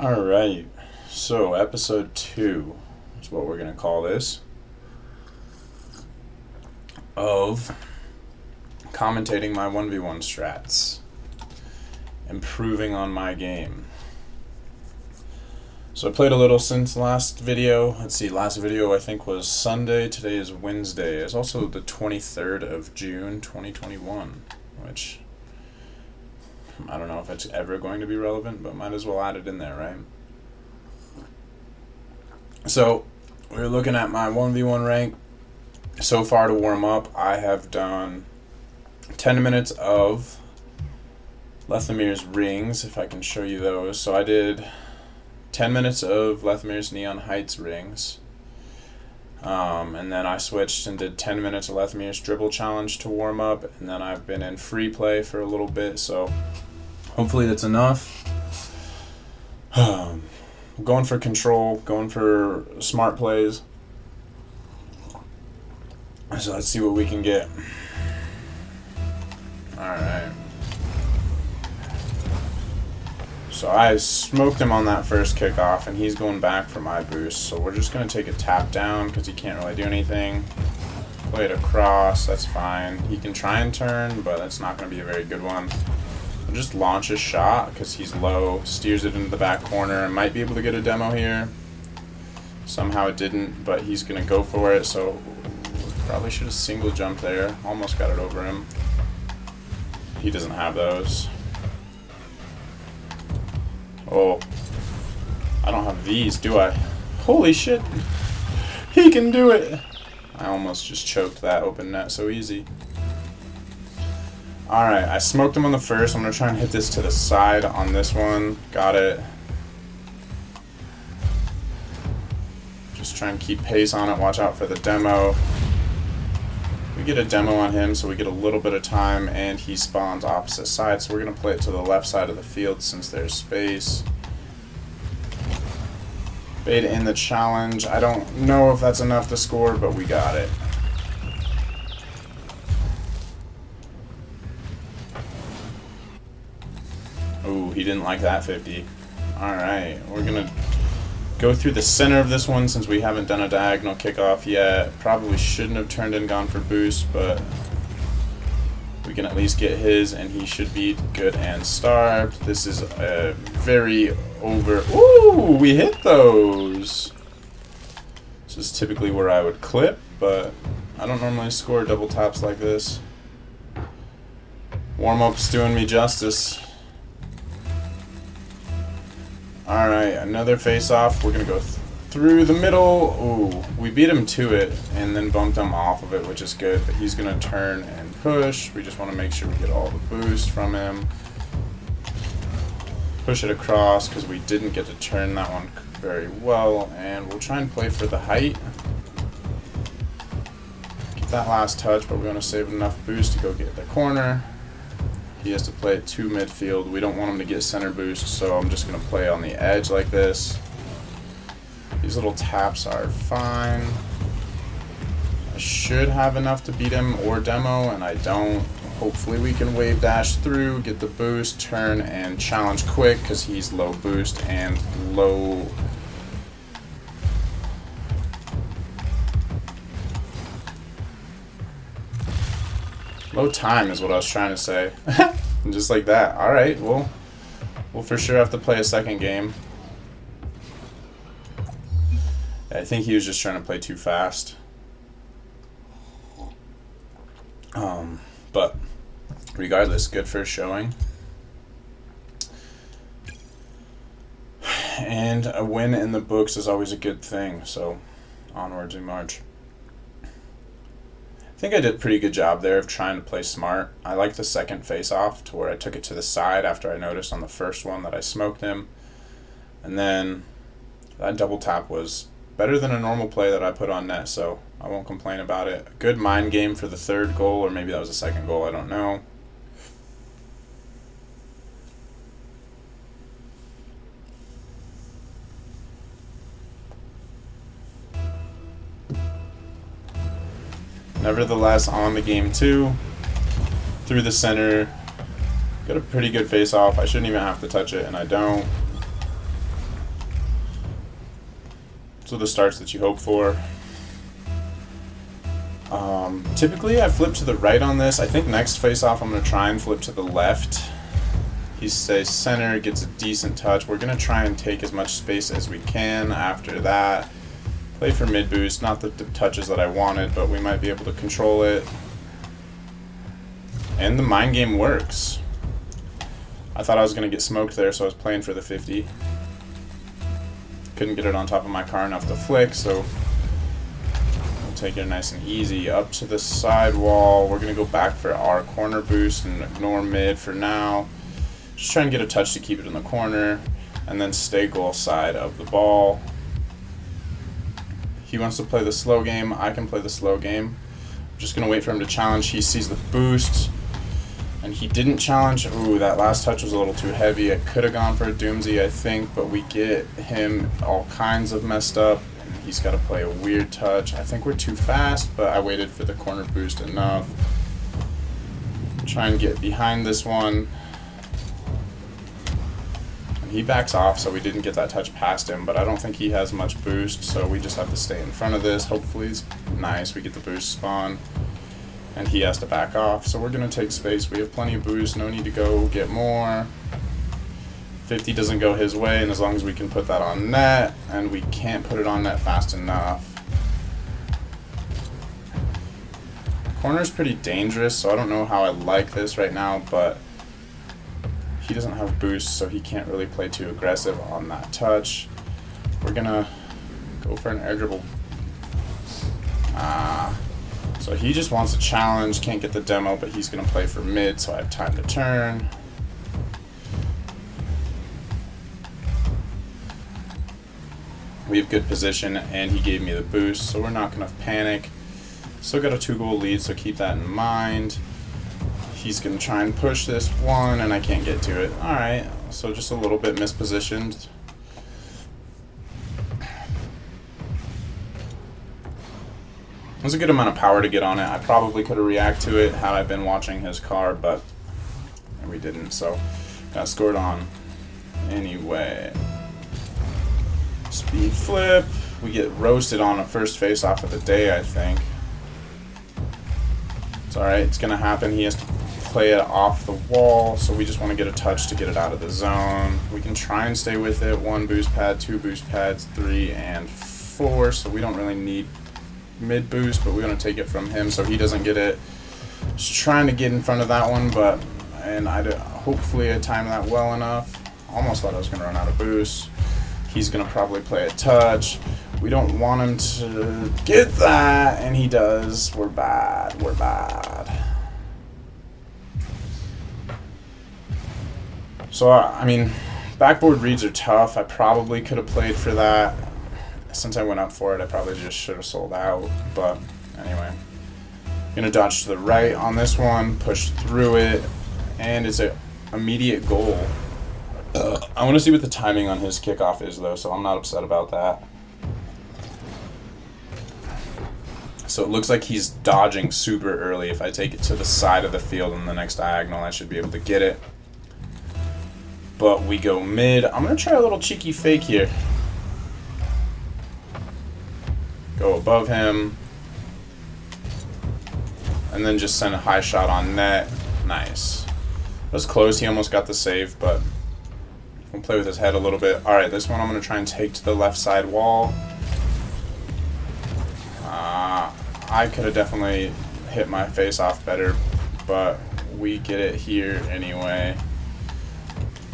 Alright, so episode 2 is what we're going to call this, of commentating my 1v1 strats, improving on my game. So I played a little since last video. Let's see, last video I think was Sunday, today is Wednesday. It's also the 23rd of June 2021, which I don't know if it's ever going to be relevant, but might as well add it in there, right? So, we're looking at my 1v1 rank. So far to warm up, I have done 10 minutes of Lethamir's rings, if I can show you those. So I did 10 minutes of Lethamir's Neon Heights rings. And then I switched and did 10 minutes of Lethamir's dribble challenge to warm up. And then I've been in free play for a little bit, so hopefully that's enough. Going for control, going for smart plays. So let's see what we can get. Alright. So I smoked him on that first kickoff, and he's going back for my boost. So we're just going to take a tap down because he can't really do anything. Play it across, that's fine. He can try and turn, but that's not going to be a very good one. I'll just launch a shot because he's low, steers it into the back corner. I might be able to get a demo here. Somehow it didn't, but he's going to go for it, so probably should have single jumped there. Almost got it over him. He doesn't have those. Oh, I don't have these, do I? Holy shit. He can do it. I almost just choked that open net so easy. Alright, I smoked him on the first. I'm going to try and hit this to the side on this one. Got it. Just try and keep pace on it. Watch out for the demo. We get a demo on him, so we get a little bit of time, and he spawns opposite side, so we're going to play it to the left side of the field since there's space. Bait in the challenge. I don't know if that's enough to score, but we got it. Ooh, he didn't like that 50. Alright, we're going to go through the center of this one since we haven't done a diagonal kickoff yet. Probably shouldn't have turned and gone for boost, but we can at least get his, and he should be good and starved. This is a very over... Ooh, we hit those! This is typically where I would clip, but I don't normally score double taps like this. Warm-up's doing me justice. Alright, another face-off. We're going to go through the middle. Ooh, we beat him to it and then bumped him off of it, which is good. But he's going to turn and push. We just want to make sure we get all the boost from him. Push it across because we didn't get to turn that one very well. And we'll try and play for the height. Get that last touch, but we're going to save enough boost to go get the corner. He has to play it to midfield. We don't want him to get center boost, so I'm just going to play on the edge like this. These little taps are fine. I should have enough to beat him or demo, and I don't. Hopefully we can wave dash through, get the boost, turn, and challenge quick because he's low boost and low... Low time is what I was trying to say. Just like that. Alright, well, we'll for sure have to play a second game. I think he was just trying to play too fast. But regardless, good first showing. And a win in the books is always a good thing, so onwards we march. I think I did a pretty good job there of trying to play smart. I like the second face-off to where I took it to the side after I noticed on the first one that I smoked him. And then that double tap was better than a normal play that I put on net, so I won't complain about it. A good mind game for the third goal, or maybe that was the second goal, I don't know. Nevertheless, on the game 2, through the center, got a pretty good face-off. I shouldn't even have to touch it, and I don't. So the starts that you hope for. Typically I flip to the right on this. I think next face-off I'm going to try and flip to the left. He stays center, gets a decent touch. We're going to try and take as much space as we can after that. Play for mid boost, not the touches that I wanted, but we might be able to control it. And the mind game works. I thought I was going to get smoked there, so I was playing for the 50. Couldn't get it on top of my car enough to flick, so we'll take it nice and easy. Up to the sidewall. We're going to go back for our corner boost and ignore mid for now. Just try and get a touch to keep it in the corner, and then stay goal side of the ball. He wants to play the slow game. I can play the slow game. I'm just going to wait for him to challenge. He sees the boost, and he didn't challenge. Ooh, that last touch was a little too heavy. I could have gone for a Doomsy, I think, but we get him all kinds of messed up. And he's got to play a weird touch. I think we're too fast, but I waited for the corner boost enough. Try and get behind this one. He backs off, so we didn't get that touch past him, but I don't think he has much boost, so we just have to stay in front of this. Hopefully it's nice. We get the boost spawn, and he has to back off, so we're going to take space. We have plenty of boost. No need to go get more. 50 doesn't go his way, and as long as we can put that on net, and we can't put it on net fast enough. Corner's pretty dangerous, so I don't know how I like this right now, but he doesn't have boost, so he can't really play too aggressive on that touch. We're gonna go for an air dribble. So he just wants a challenge, can't get the demo, but he's gonna play for mid, so I have time to turn. We have good position, and he gave me the boost, so we're not gonna panic. Still got a 2-goal lead, so keep that in mind. He's going to try and push this one, and I can't get to it. Alright, so just a little bit mispositioned. There's a good amount of power to get on it. I probably could have reacted to it had I been watching his car, but we didn't, so got scored on anyway. Speed flip. We get roasted on a first face-off of the day, I think. It's alright, it's going to happen. He has to play it off the wall, so we just want to get a touch to get it out of the zone. We can try and stay with it. 1 boost pad, 2 boost pads, 3 and 4, so we don't really need mid boost, but we're going to take it from him so he doesn't get it. Just trying to get in front of that one, but hopefully I timed that well enough. Almost thought I was going to run out of boost. He's going to probably play a touch. We don't want him to get that, and he does. We're bad. We're bad. So, I mean, backboard reads are tough. I probably could have played for that. Since I went up for it, I probably just should have sold out. But anyway, I'm going to dodge to the right on this one, push through it, and it's an immediate goal. I want to see what the timing on his kickoff is, though, so I'm not upset about that. So it looks like he's dodging super early. If I take it to the side of the field in the next diagonal, I should be able to get it. But we go mid. I'm going to try a little cheeky fake here. Go above him. And then just send a high shot on net. Nice. It was close. He almost got the save, but we'll play with his head a little bit. Alright, this one I'm going to try and take to the left side wall. I could have definitely hit my face off better, but we get it here anyway.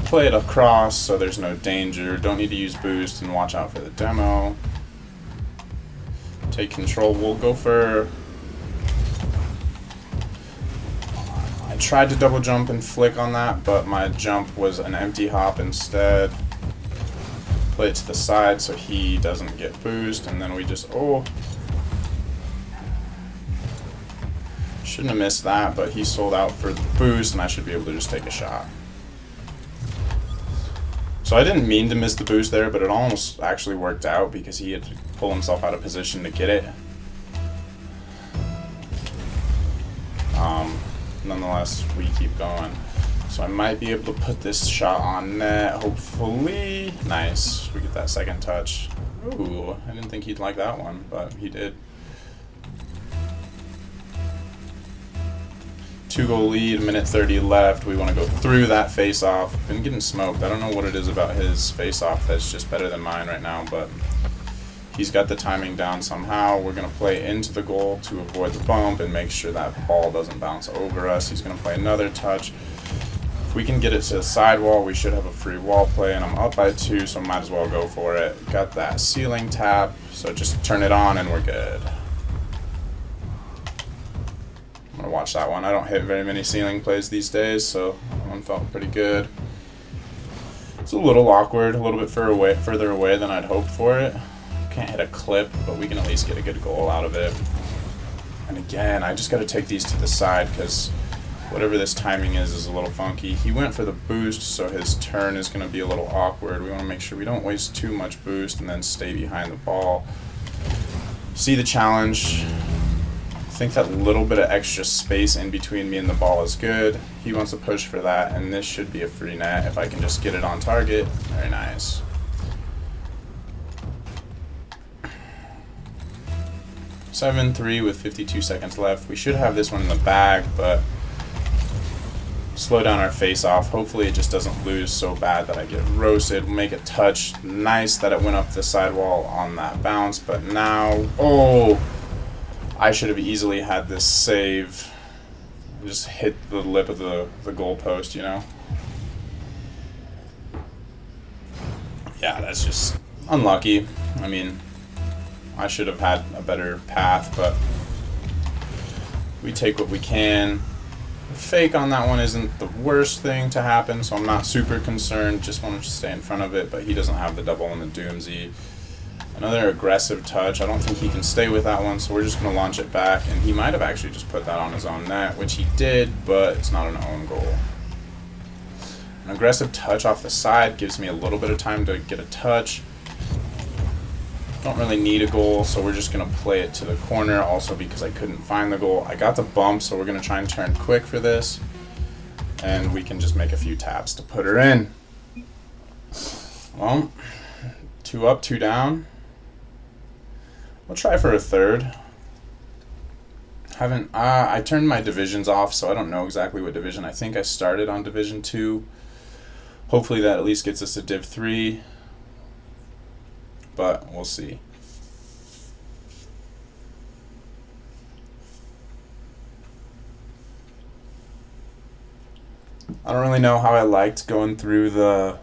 Play it across so there's no danger. Don't need to use boost, and watch out for the demo. Take control. We'll go for... I tried to double jump and flick on that, but my jump was an empty hop instead. Play it to the side so he doesn't get boost, and then we just... Shouldn't have missed that, but he sold out for the boost, and I should be able to just take a shot. So I didn't mean to miss the boost there, but it almost actually worked out because he had to pull himself out of position to get it. Nonetheless, we keep going. So I might be able to put this shot on net, hopefully. Nice. We get that second touch. Ooh, I didn't think he'd like that one, but he did. 2-goal lead, minute 30 left. We want to go through that face-off. Been getting smoked. I don't know what it is about his face-off that's just better than mine right now, but he's got the timing down somehow. We're going to play into the goal to avoid the bump and make sure that ball doesn't bounce over us. He's going to play another touch. If we can get it to the sidewall, we should have a free wall play, and I'm up by 2, so might as well go for it. Got that ceiling tap, so just turn it on and we're good. I'm going to watch that one. I don't hit very many ceiling plays these days, so that one felt pretty good. It's a little awkward, a little bit further away than I'd hoped for it. Can't hit a clip, but we can at least get a good goal out of it. And again, I just got to take these to the side because whatever this timing is a little funky. He went for the boost, so his turn is going to be a little awkward. We want to make sure we don't waste too much boost and then stay behind the ball. See the challenge. I think that little bit of extra space in between me and the ball is good. He wants to push for that, and this should be a free net if I can just get it on target. Very nice. 7-3 with 52 seconds left. We should have this one in the bag, but slow down our face-off. Hopefully it just doesn't lose so bad that I get roasted. Make a touch. Nice that it went up the sidewall on that bounce, but now, oh, I should have easily had this save. Just hit the lip of the goal post, you know? Yeah, that's just unlucky. I mean, I should have had a better path, but we take what we can. The fake on that one isn't the worst thing to happen, so I'm not super concerned. Just want to stay in front of it, but he doesn't have the double in the Doomsy. Another aggressive touch. I don't think he can stay with that one, so we're just going to launch it back, and he might have actually just put that on his own net, which he did, but it's not an own goal. An aggressive touch off the side gives me a little bit of time to get a touch. Don't really need a goal, so we're just going to play it to the corner, also because I couldn't find the goal. I got the bump, so we're going to try and turn quick for this, and we can just make a few taps to put her in. Well, 2 up, 2 down. We'll try for a third. I turned my divisions off, so I don't know exactly what division. I think I started on Division 2. Hopefully that at least gets us to Div 3. But we'll see. I don't really know how I liked going through the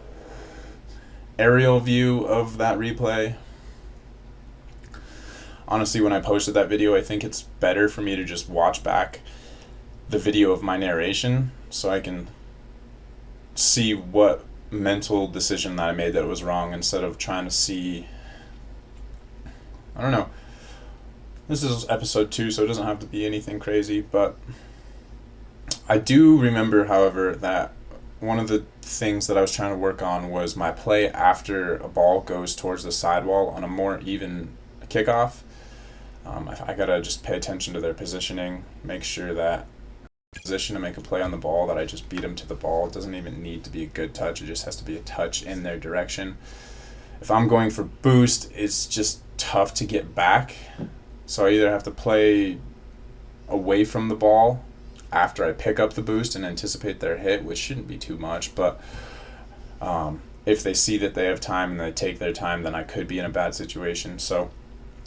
aerial view of that replay. Honestly, when I posted that video, I think it's better for me to just watch back the video of my narration so I can see what mental decision that I made that was wrong instead of trying to see. I don't know. This is episode 2, so it doesn't have to be anything crazy, but I do remember, however, that one of the things that I was trying to work on was my play after a ball goes towards the sidewall on a more even kickoff. I gotta just pay attention to their positioning, make sure that position to make a play on the ball that I just beat them to the ball. It doesn't even need to be a good touch, it just has to be a touch in their direction. If I'm going for boost, it's just tough to get back, so I either have to play away from the ball after I pick up the boost and anticipate their hit, which shouldn't be too much, but if they see that they have time and they take their time, then I could be in a bad situation. So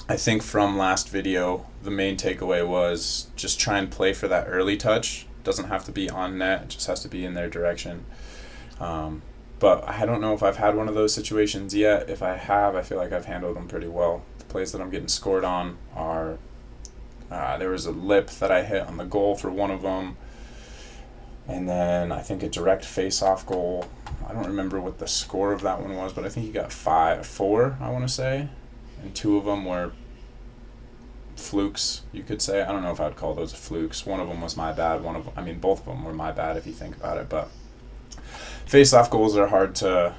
I think from last video, the main takeaway was just try and play for that early touch. Doesn't have to be on net, it just has to be in their direction. But I don't know if I've had one of those situations yet. If I have, I feel like I've handled them pretty well. The plays that I'm getting scored on are, there was a lip that I hit on the goal for one of them, and then I think a direct face-off goal. I don't remember what the score of that one was, but I think he got 4, I want to say. And 2 of them were flukes, you could say. I don't know if I'd call those flukes. One of them was my bad. Both of them were my bad if you think about it. But face-off goals are hard to.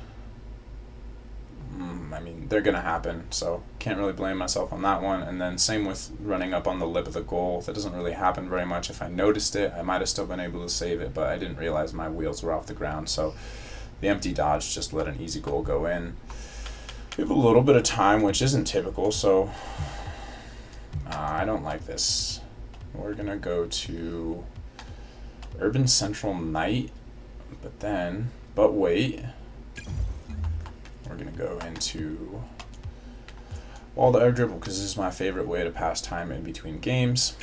They're gonna happen, so can't really blame myself on that one. And then same with running up on the lip of the goal. That doesn't really happen very much. If I noticed it, I might have still been able to save it, but I didn't realize my wheels were off the ground. So the empty dodge just let an easy goal go in. We have a little bit of time, which isn't typical, so I don't like this. We're gonna go to Urban Central Knight, but wait. We're gonna go into Wall to Air Dribble because this is my favorite way to pass time in between games.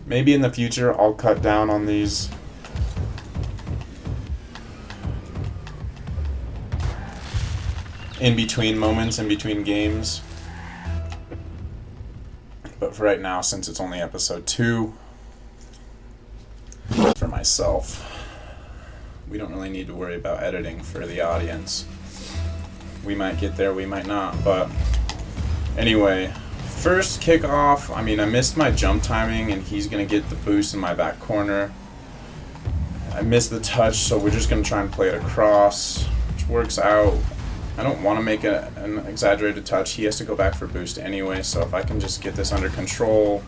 Maybe in the future I'll cut down on these. In between moments, in between games. But for right now, since it's only episode 2, for myself, we don't really need to worry about editing for the audience. We might get there, we might not, but anyway, first kickoff, I missed my jump timing and he's going to get the boost in my back corner. I missed the touch, so we're just going to try and play it across, which works out. I don't want to make an exaggerated touch. He has to go back for boost anyway, so if I can just get this under control.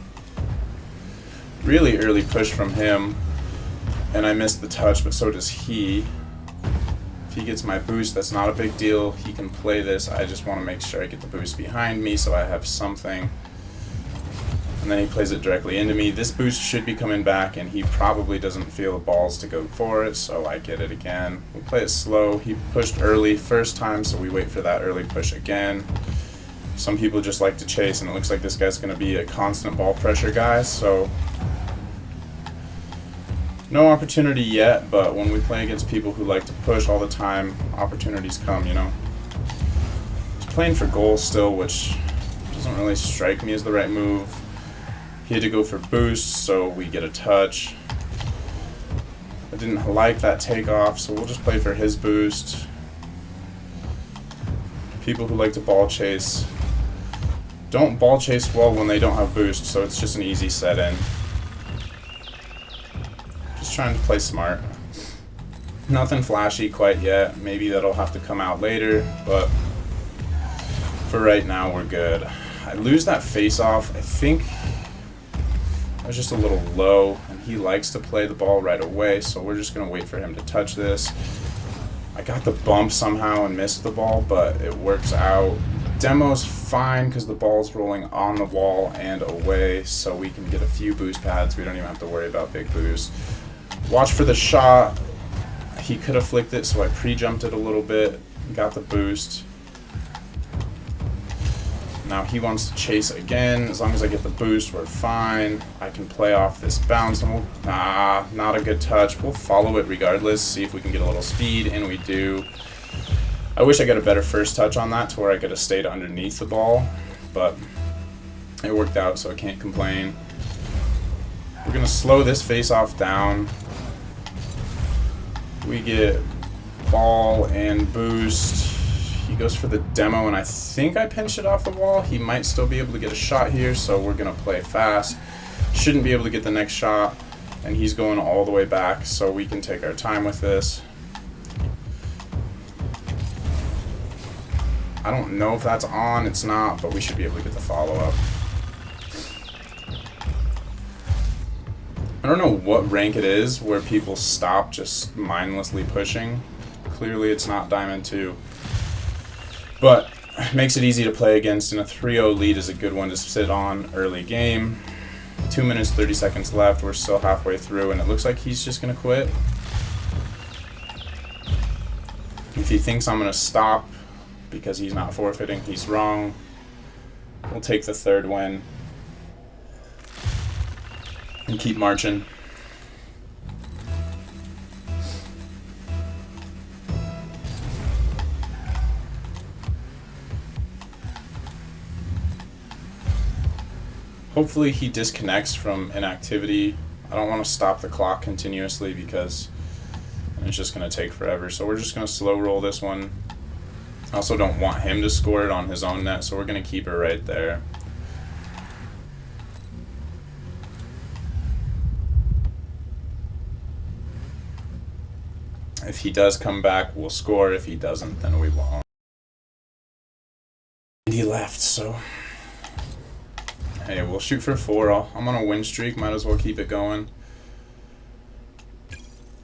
Really early push from him, and I missed the touch, but so does he. If he gets my boost, that's not a big deal. He can play this. I just want to make sure I get the boost behind me so I have something. And then he plays it directly into me. This boost should be coming back, and he probably doesn't feel the balls to go for it, so I get it again. We'll play it slow. He pushed early first time, so we wait for that early push again. Some people just like to chase, and it looks like this guy's going to be a constant ball pressure guy, so no opportunity yet, but when we play against people who like to push all the time, opportunities come, you know. He's playing for goal still, which doesn't really strike me as the right move. He had to go for boost, so we get a touch. I didn't like that takeoff, so we'll just play for his boost. People who like to ball chase don't ball chase well when they don't have boost, so it's just an easy set in. Just trying to play smart. Nothing flashy quite yet. Maybe that'll have to come out later, but for right now we're good. I lose that face off. I think I was just a little low, and he likes to play the ball right away, so we're just going to wait for him to touch this. I got the bump somehow and missed the ball, but it works out. Demo's fine because the ball's rolling on the wall and away, so we can get a few boost pads. We don't even have to worry about big boosts. Watch for the shot. He could have flicked it, so I pre-jumped it a little bit, got the boost. Now he wants to chase again. As long as I get the boost, we're fine. I can play off this bounce, and not a good touch. We'll follow it regardless, see if we can get a little speed, and we do. I wish I got a better first touch on that to where I could have stayed underneath the ball, but it worked out, so I can't complain. We're going to slow this face-off down. We get ball and boost. He goes for the demo, and I think I pinched it off the wall. He might still be able to get a shot here, so we're going to play fast. Shouldn't be able to get the next shot, and he's going all the way back, so we can take our time with this. I don't know if that's on. It's not, but we should be able to get the follow-up. I don't know what rank it is where people stop just mindlessly pushing. Clearly it's not Diamond 2. But makes it easy to play against, and a 3-0 lead is a good one to sit on early game. 2 minutes, 30 seconds left. We're still halfway through, and it looks like he's just going to quit. If he thinks I'm going to stop because he's not forfeiting, he's wrong. We'll take the third win and keep marching. Hopefully he disconnects from inactivity. I don't want to stop the clock continuously because it's just going to take forever. So we're just going to slow roll this one. I also don't want him to score it on his own net, so we're going to keep it right there. If he does come back, we'll score. If he doesn't, then we won't. And he left, so hey, we'll we'll shoot for 4. I'm on a win streak. Might as well keep it going.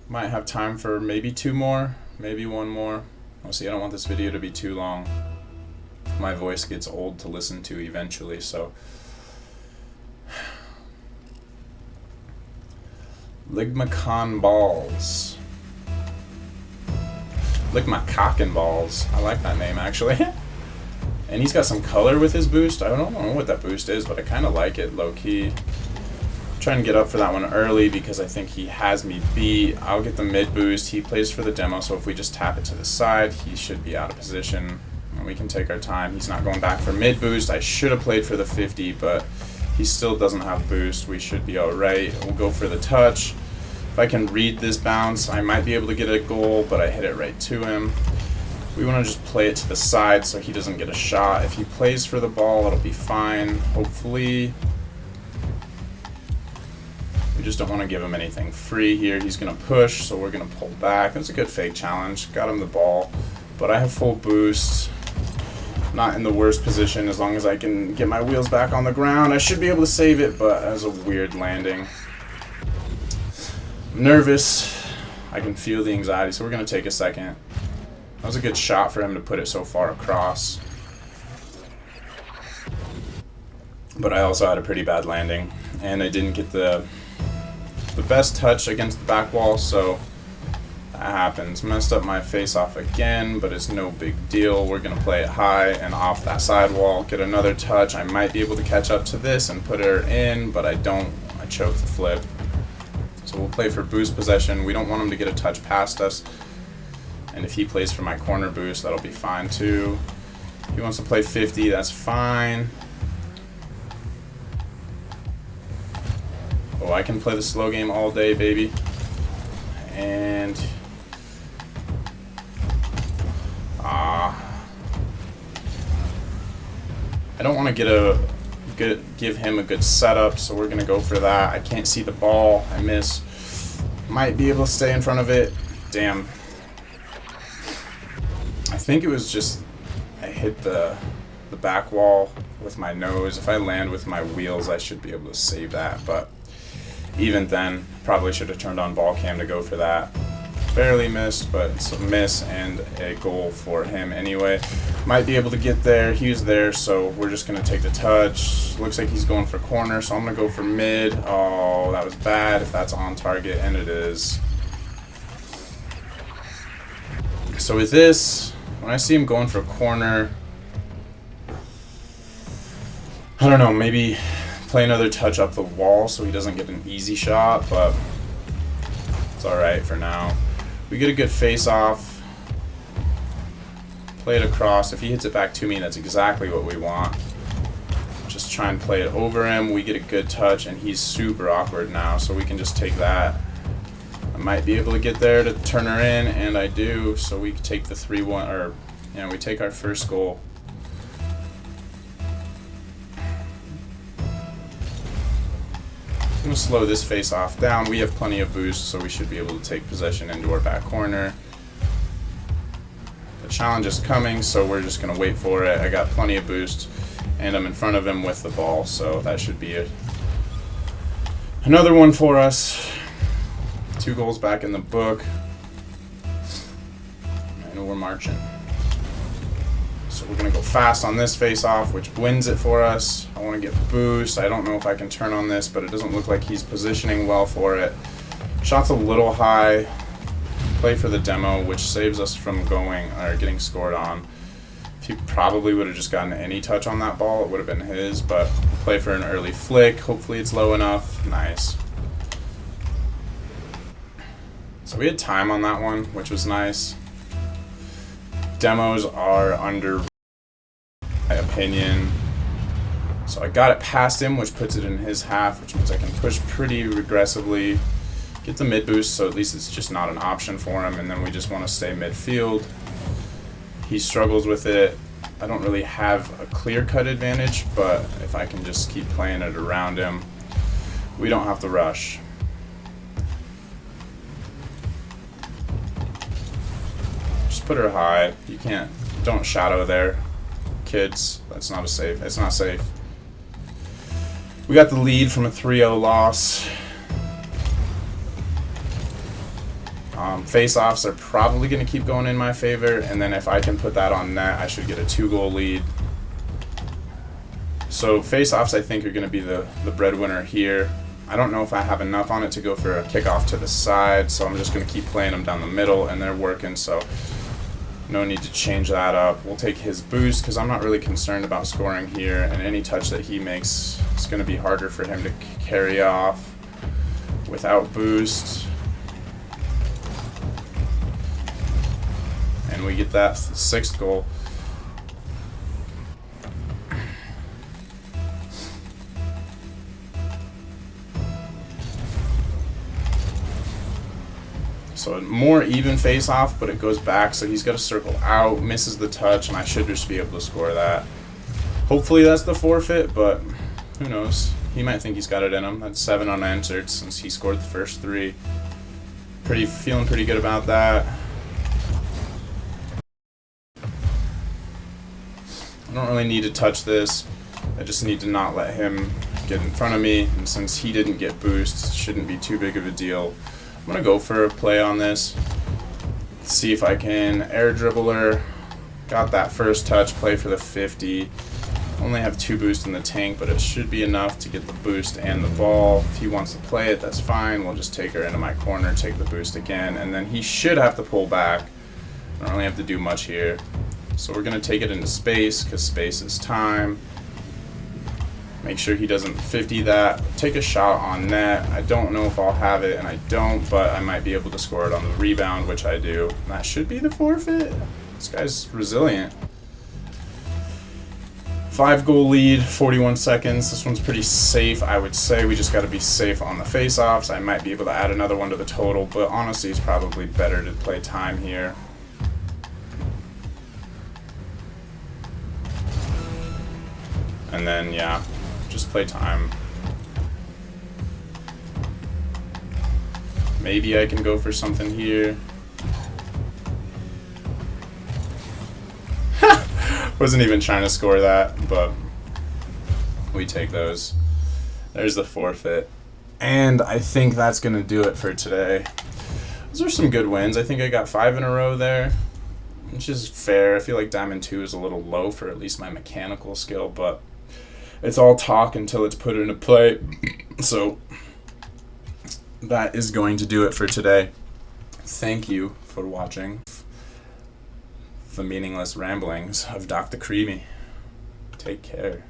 Might have time for maybe 2 more, maybe 1 more. We'll see. I don't want this video to be too long. My voice gets old to listen to eventually, so. Ligmacon balls. Ligmacockin balls. I like that name actually. And he's got some color with his boost. I don't know what that boost is, but I kind of like it low key. Trying to get up for that one early because I think he has me beat. I'll get the mid boost. He plays for the demo, so if we just tap it to the side, he should be out of position. And we can take our time. He's not going back for mid boost. I should have played for the 50, but he still doesn't have boost. We should be alright. We'll go for the touch. If I can read this bounce, I might be able to get a goal, but I hit it right to him. We want to just play it to the side so he doesn't get a shot. If he plays for the ball, it'll be fine. Hopefully. We just don't want to give him anything free here. He's going to push, so we're going to pull back. That's a good fake challenge. Got him the ball, but I have full boost. Not in the worst position as long as I can get my wheels back on the ground. I should be able to save it, but that was a weird landing. I'm nervous. I can feel the anxiety, so we're going to take a second. That was a good shot for him to put it so far across. But I also had a pretty bad landing, and I didn't get the best touch against the back wall, so that happens. Messed up my face off again, but it's no big deal. We're going to play it high and off that side wall, get another touch. I might be able to catch up to this and put her in, but I don't. I choke the flip. So we'll play for boost possession. We don't want him to get a touch past us. And if he plays for my corner boost, that'll be fine too. If he wants to play 50, that's fine. Oh, I can play the slow game all day, baby. And I don't want to give him a good setup, so we're gonna go for that. I can't see the ball. I miss. Might be able to stay in front of it. Damn. I think it was just I hit the back wall with my nose. If I land with my wheels, I should be able to save that, but even then, probably should have turned on ball cam to go for that. Barely missed, but it's a miss and a goal for him anyway. Might be able to get there. He was there, so we're just going to take the touch. Looks like he's going for corner, so I'm going to go for mid. Oh, that was bad if that's on target, and it is. So with this, when I see him going for corner, I don't know, maybe play another touch up the wall so he doesn't get an easy shot, but it's alright for now. We get a good face off, play it across. If he hits it back to me, that's exactly what we want. Just try and play it over him. We get a good touch, and he's super awkward now, so we can just take that. I might be able to get there to turn her in, and I do, so we take the 3-1, or we take our first goal. I'm going to slow this face off down. We have plenty of boost, so we should be able to take possession into our back corner. The challenge is coming, so we're just going to wait for it. I got plenty of boost, and I'm in front of him with the ball, so that should be it. Another one for us. 2 goals back in the book. And we're marching. So we're going to go fast on this face-off, which wins it for us. I want to get boost. I don't know if I can turn on this, but it doesn't look like he's positioning well for it. Shot's a little high. Play for the demo, which saves us from getting scored on. If he probably would have just gotten any touch on that ball, it would have been his, but play for an early flick. Hopefully it's low enough. Nice. So we had time on that one, which was nice. Demos are under my opinion. So I got it past him, which puts it in his half, which means I can push pretty aggressively, get the mid boost, so at least it's just not an option for him, and then we just want to stay midfield. He struggles with it. I don't really have a clear-cut advantage, but if I can just keep playing it around him, we don't have to rush. Put her high. You don't shadow there, kids. That's not safe. It's not safe. We got the lead from a 3-0 loss. Face-offs are probably going to keep going in my favor, and then if I can put that on net, I should get a 2-goal lead. So face-offs, I think, are going to be the breadwinner here. I don't know if I have enough on it to go for a kickoff to the side, so I'm just going to keep playing them down the middle, and they're working, so no need to change that up. We'll take his boost because I'm not really concerned about scoring here, and any touch that he makes is going to be harder for him to carry off without boost. And we get that 6th goal. So a more even face-off, but it goes back, so he's got to circle out, misses the touch, and I should just be able to score that. Hopefully that's the forfeit, but who knows? He might think he's got it in him. That's 7 unanswered since he scored the first 3. Feeling pretty good about that. I don't really need to touch this. I just need to not let him get in front of me, and since he didn't get boost, it shouldn't be too big of a deal. I'm going to go for a play on this, see if I can air dribbler. Got that first touch, play for the 50. Only have 2 boosts in the tank, but it should be enough to get the boost and the ball. If he wants to play it, that's fine. We'll just take her into my corner, take the boost again, and then he should have to pull back. I don't really have to do much here. So we're going to take it into space, because space is time. Make sure he doesn't 50 that. Take a shot on net. I don't know if I'll have it, and I don't, but I might be able to score it on the rebound, which I do. And that should be the forfeit. This guy's resilient. 5-goal lead, 41 seconds. This one's pretty safe, I would say. We just got to be safe on the face-offs. I might be able to add another one to the total, but honestly, it's probably better to play time here. And then, yeah, just play time. Maybe I can go for something here. Wasn't even trying to score that, but we take those. There's the forfeit. And I think that's going to do it for today. Those are some good wins. I think I got 5 in a row there, which is fair. I feel like Diamond 2 is a little low for at least my mechanical skill, but it's all talk until it's put into play. So that is going to do it for today. Thank you for watching the meaningless ramblings of Dr. Creamy. Take care.